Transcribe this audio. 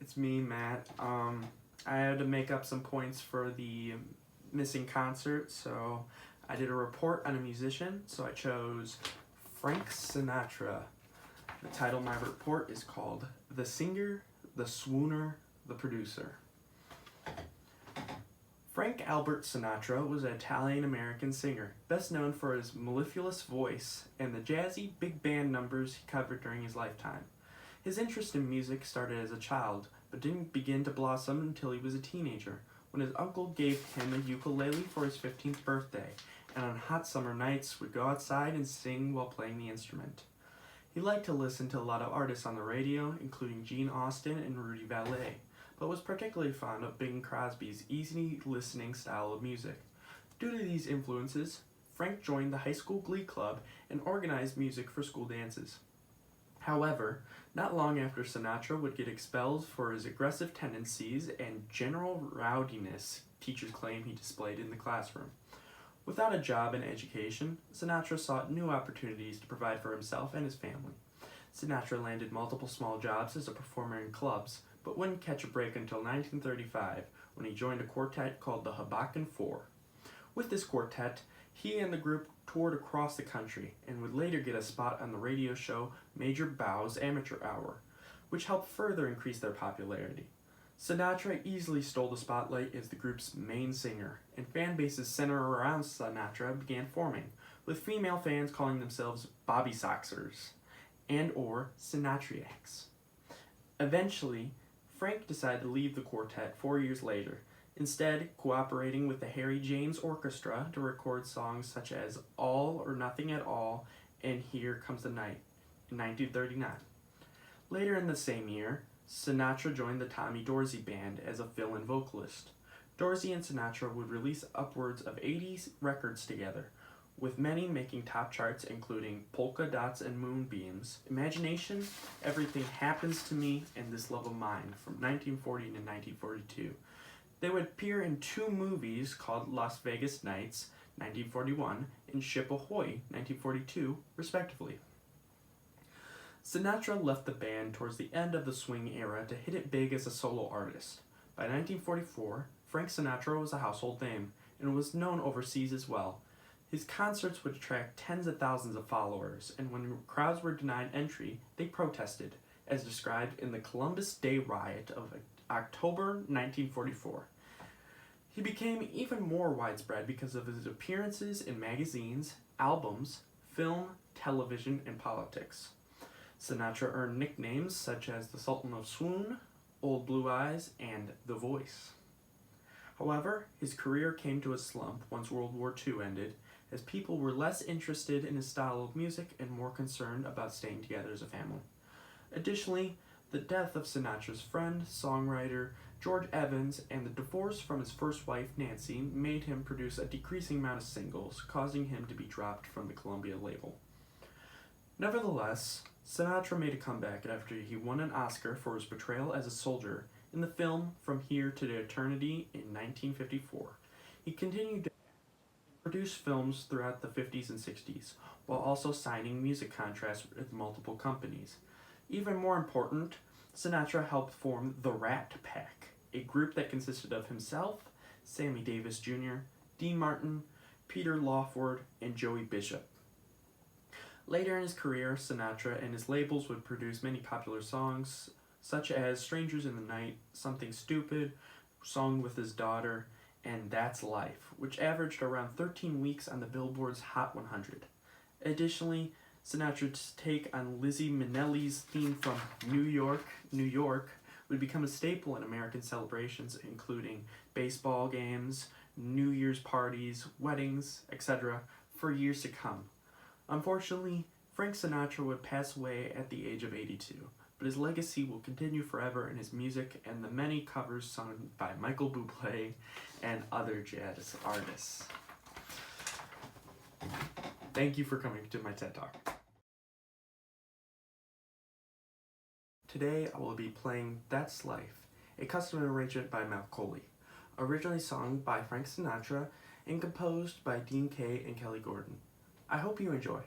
it's me, Matt. I had to make up some points for the missing concert, so I did a report on a musician, so I chose Frank Sinatra. The title of my report is called The Singer, the Swooner, the Producer. Frank Albert Sinatra was an Italian-American singer, best known for his mellifluous voice and the jazzy big band numbers he covered during his lifetime. His interest in music started as a child, but didn't begin to blossom until he was a teenager, when his uncle gave him a ukulele for his 15th birthday, and on hot summer nights would go outside and sing while playing the instrument. He liked to listen to a lot of artists on the radio, including Gene Austin and Rudy Vallee, but was particularly fond of Bing Crosby's easy-listening style of music. Due to these influences, Frank joined the high school glee club and organized music for school dances. However, not long after Sinatra would get expelled for his aggressive tendencies and general rowdiness teachers claim he displayed in the classroom. Without a job and education, Sinatra sought new opportunities to provide for himself and his family. Sinatra landed multiple small jobs as a performer in clubs, but wouldn't catch a break until 1935, when he joined a quartet called the Hoboken Four. With this quartet, he and the group toured across the country and would later get a spot on the radio show Major Bow's Amateur Hour, which helped further increase their popularity. Sinatra easily stole the spotlight as the group's main singer, and fan bases centered around Sinatra began forming, with female fans calling themselves Bobby Soxers and or Sinatriacs. Eventually, Frank decided to leave the quartet 4 years later, instead cooperating with the Harry James Orchestra to record songs such as All or Nothing at All and Here Comes the Night in 1939. Later in the same year, Sinatra joined the Tommy Dorsey Band as a fill-in vocalist. Dorsey and Sinatra would release upwards of 80 records together, with many making top charts including Polka Dots and Moonbeams, Imagination, Everything Happens to Me, and This Love of Mine from 1940 to 1942. They would appear in two movies called Las Vegas Nights, 1941, and Ship Ahoy, 1942, respectively. Sinatra left the band towards the end of the swing era to hit it big as a solo artist. By 1944, Frank Sinatra was a household name, and was known overseas as well. His concerts would attract tens of thousands of followers, and when crowds were denied entry, they protested, as described in the Columbus Day Riot of October 1944. He became even more widespread because of his appearances in magazines, albums, film, television, and politics. Sinatra earned nicknames such as the Sultan of Swoon, Old Blue Eyes, and The Voice. However, his career came to a slump once World War II ended, as people were less interested in his style of music and more concerned about staying together as a family. Additionally, the death of Sinatra's friend, songwriter George Evans, and the divorce from his first wife, Nancy, made him produce a decreasing amount of singles, causing him to be dropped from the Columbia label. Nevertheless, Sinatra made a comeback after he won an Oscar for his portrayal as a soldier in the film From Here to Eternity in 1954. He continued to produce films throughout the 50s and 60s, while also signing music contracts with multiple companies. Even more important, Sinatra helped form the Rat Pack, a group that consisted of himself, Sammy Davis Jr., Dean Martin, Peter Lawford, and Joey Bishop. Later in his career, Sinatra and his labels would produce many popular songs, such as Strangers in the Night, Something Stupid, Song with His Daughter, and That's Life, which averaged around 13 weeks on the Billboard's Hot 100. Additionally, Sinatra's take on Lizzie Minnelli's theme from New York, New York, would become a staple in American celebrations, including baseball games, New Year's parties, weddings, etc., for years to come. Unfortunately, Frank Sinatra would pass away at the age of 82, but his legacy will continue forever in his music and the many covers sung by Michael Bublé and other jazz artists. Thank you for coming to my TED Talk. Today I will be playing That's Life, a custom arrangement by Malcoley, originally sung by Frank Sinatra and composed by Dean Kaye and Kelly Gordon. I hope you enjoy.